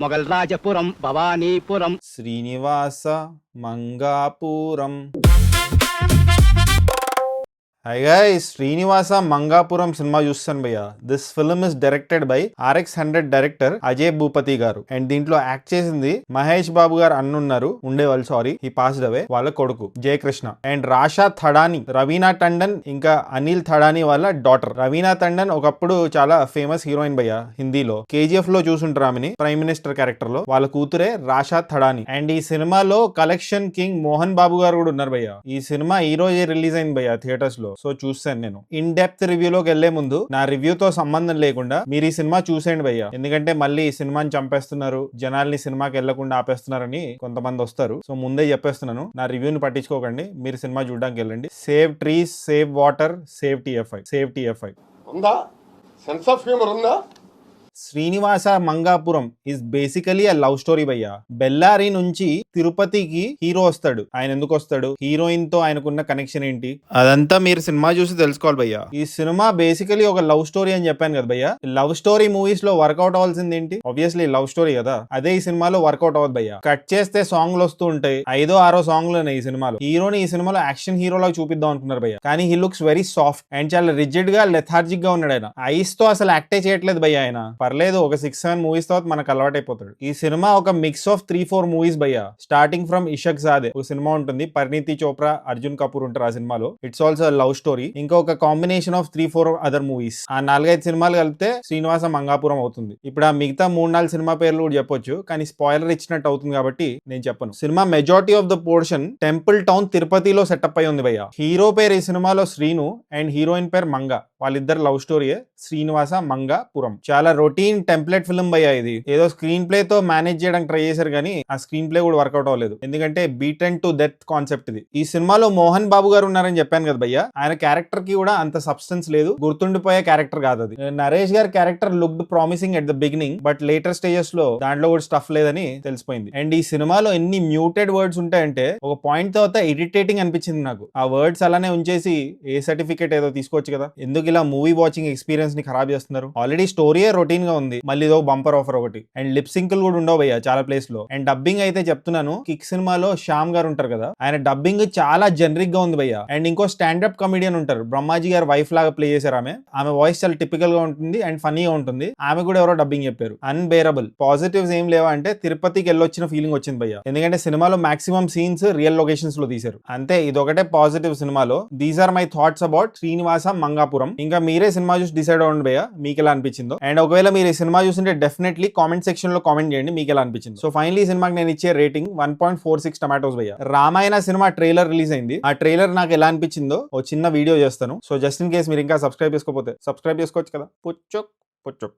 Mughal Rajapuram, Bhavanipuram, Srinivasa Mangapuram. Hi guys, Srinivasa Mangapuram cinema చూస్తాను భయ్య. This film is directed by RX100 director Ajay Bhupathi garu. And దీంట్లో act చేసింది మహేష్ బాబు గారు అన్నున్నారు ఉండేవాళ్ళు, సారీ హీ పాస్డ్ అవే, వాళ్ళ కొడుకు జయకృష్ణ. అండ్ రాషా థడాని, రవీనా టండన్ ఇంకా అనిల్ థడాని వాళ్ళ డాటర్. రవీనా టండన్ ఒకప్పుడు చాలా ఫేమస్ హీరోయిన్ భయ్య హిందీలో. KGF లో చూసుంటారు ఆమెని ప్రైమ్ మినిస్టర్ క్యారెక్టర్ లో. వాళ్ళ కూతురే రాషా థడాని. అండ్ ఈ సినిమాలో కలెక్షన్ కింగ్ మోహన్ బాబు గారు కూడా ఉన్నారు భయ్య. ఈ సినిమా ఈ రోజే రిలీజ్ అయింది భయ్య థియేటర్స్ లో. సో చూసాను నేను. ఇన్ డెప్త్ రివ్యూలోకి వెళ్లే ముందు నా రివ్యూతో సంబంధం లేకుండా మీరు ఈ సినిమా చూసేయండి భయ్య. ఎందుకంటే మళ్ళీ ఈ సినిమాని చంపేస్తున్నారు, జనాల్ని సినిమాకి వెళ్లకుండా ఆపేస్తున్నారని కొంతమంది వస్తారు. సో ముందే చెప్పేస్తున్నాను, నా రివ్యూని పట్టించుకోకండి, మీరు సినిమా చూడడానికి వెళ్ళండి. Save trees, save water, save TFI, save TFI. ఉందా సెన్స్ ఆఫ్ హ్యూమర్ ఉందా? Srinivasa Mangapuram is basically a love story భయ్య. బెల్లారి నుంచి తిరుపతికి హీరో వస్తాడు. ఆయన ఎందుకు వస్తాడు, హీరోయిన్ తో ఆయనకున్న కనెక్షన్ ఏంటి, అదంతా మీరు సినిమా చూసి తెలుసుకోవాలి భయ్య. ఈ సినిమా బేసికలీ ఒక లవ్ స్టోరీ అని చెప్పాను కదా భయ్య. లవ్ స్టోరీ మూవీస్ లో వర్కౌట్ అవ్వాల్సింది ఏంటి, ఆబ్వియస్లీ లవ్ స్టోరీ కదా. అదే ఈ సినిమాలో వర్కౌట్ అవ్వదు భయ్య. కట్ చేస్తే సాంగ్లు వస్తూ ఉంటాయి, 5ో 6ో సాంగ్లు ఈ సినిమాలో. హీరోని ఈ సినిమాలో యాక్షన్ హీరో లాగా చూపిద్దాం అనుకున్నారు భయ్య, కానీ he looks very soft and చాలా రిజిడ్ గా, లెథార్జిక్ గా ఉన్నాడు ఆయన. ఐస్ తో అసలు యాక్టే చేయట్లేదు భయ్య ఆయన. పర్లేదు, ఒక 6-7 మూవీస్ తర్వాత మనకు అలవాటు అయిపోతాడు. ఈ సినిమా ఒక మిక్స్ ఆఫ్ 3-4 మూవీస్ భయ్య. స్టార్టింగ్ ఫ్రమ్ ఇషక్ జాదే ఒక సినిమా ఉంటుంది, పరిణీతి చోప్రా, అర్జున్ కపూర్ ఉంటారు ఆ సినిమాలో. It's also love story. ఇంకొక కాంబినేషన్ ఆఫ్ 3-4 అదర్ మూవీస్. ఆ 4-5 సినిమాలు కలిపితే శ్రీనివాస మంగాపురం అవుతుంది. ఇప్పుడు ఆ మిగతా 3-4 సినిమా పేర్లు కూడా చెప్పొచ్చు, కానీ స్పాయిలర్ ఇచ్చినట్టు అవుతుంది కాబట్టి నేను చెప్పను. Cinema majority of the portion temple town తిరుపతిలో సెటప్ అయి ఉంది భయ్య. హీరో పేరు ఈ సినిమాలో శ్రీను అండ్ హీరోయిన్ పేరు మంగ. వాళ్ళిద్దరు లవ్ స్టోరీయే శ్రీనివాస మంగాపురం. చాలా రొటీన్ టెంప్లెట్ ఫిల్మ్ భయ్య ఇది. ఏదో స్క్రీన్ ప్లే తో మేనేజ్ చేయడానికి ట్రై చేశారు కానీ ఆ స్క్రీన్ ప్లే కూడా వర్కౌట్ అవ్వలేదు, ఎందుకంటే బీటెన్ టు డెత్ కాన్సెప్ట్ ఇది. ఈ సినిమాలో మోహన్ బాబు గారు ఉన్నారని చెప్పాను కదా భయ్య. ఆయన క్యారెక్టర్ కి కూడా అంత సబ్స్టెన్స్ లేదు, గుర్తుండిపోయే క్యారెక్టర్ కాదు అది. నరేష్ గారి character looked promising at the beginning, but later stages లో దాంట్లో కూడా స్టఫ్ లేదని తెలిసిపోయింది. అండ్ ఈ సినిమాలో ఎన్ని మ్యూటెడ్ వర్డ్స్ ఉంటాయంటే ఒక పాయింట్ తర్వాత ఇరిటేటింగ్ అనిపించింది నాకు. ఆ వర్డ్స్ అలానే ఉంచేసి ఏ సర్టిఫికేట్ ఏదో తీసుకోవచ్చు కదా, ఎందుకు ఇలా మూవీ వాచింగ్ ఎక్స్పీరియన్స్ ని ఖరాబ్ చేస్తున్నారు. ఆల్రెడీ స్టోరీయే రొటీన్ గా ఉంది, మళ్ళీ ఇదో బంపర్ ఆఫర్ ఒకటి. అండ్ లిప్ సింకులు కూడా ఉండవు భయ్య చాలా ప్లేస్ లో. అండ్ డబ్బింగ్ అయితే చెప్తున్నాను, కిక్ సినిమాలో శ్యామ్ గారు ఉంటారు కదా, ఆయన డబ్బింగ్ చాలా జనరిక్ గా ఉంది భయ్య. అండ్ ఇంకో స్టాండప్ కమెడియన్ ఉంటారు, బ్రహ్మాజీ గారు వైఫ్ లాగా ప్లే చేశారు ఆమె. ఆమె వాయిస్ చాలా టిపికల్ గా ఉంటుంది అండ్ ఫనీగా ఉంటుంది. ఆమె కూడా ఎవరో డబ్బింగ్ చెప్పారు. అన్బేరబుల్. పాజిటివ్స్ ఏం లేవా అంటే తిరుపతికి వెళ్ళొచ్చిన ఫీలింగ్ వచ్చింది భయ్య, ఎందుకంటే సినిమాలో మాక్సిమం సీన్స్ రియల్ లొకేషన్స్ లో తీశారు. అంతే, ఇదొకటే పాజిటివ్ సినిమాలో. These are my thoughts about Srinivasa Mangapuram. ఇంకా మీరే సినిమా చూసి డిసైడ్ అవ్వండి భయ్య మీకు ఎలా అనిపించిందో. అండ్ ఒకవేళ మీరు ఈ సినిమా చూస్తుంటే డెఫినెట్లీ కామెంట్ సెక్షన్ లో కామెంట్ చేయండి మీకు ఎలా అనిపించింది. సో ఫైనలీ ఈ సినిమాకి నేను ఇచ్చే రేటింగ్ 1.46 టమాటోస్ భయ్య. రామాయణ సినిమా ట్రైలర్ రిలీజ్ అయింది, ఆ ట్రైలర్ నాకు ఎలా అనిపించిందో ఓ చిన్న వీడియో చేస్తాను. సో జస్ట్ ఇన్ కేస్ మీరు ఇంకా సబ్స్క్రైబ్ చేసుకోకపోతే సబ్స్క్రైబ్ చేసుకోవచ్చు కదా. పుచ్చొక్ పుచ్చొక్.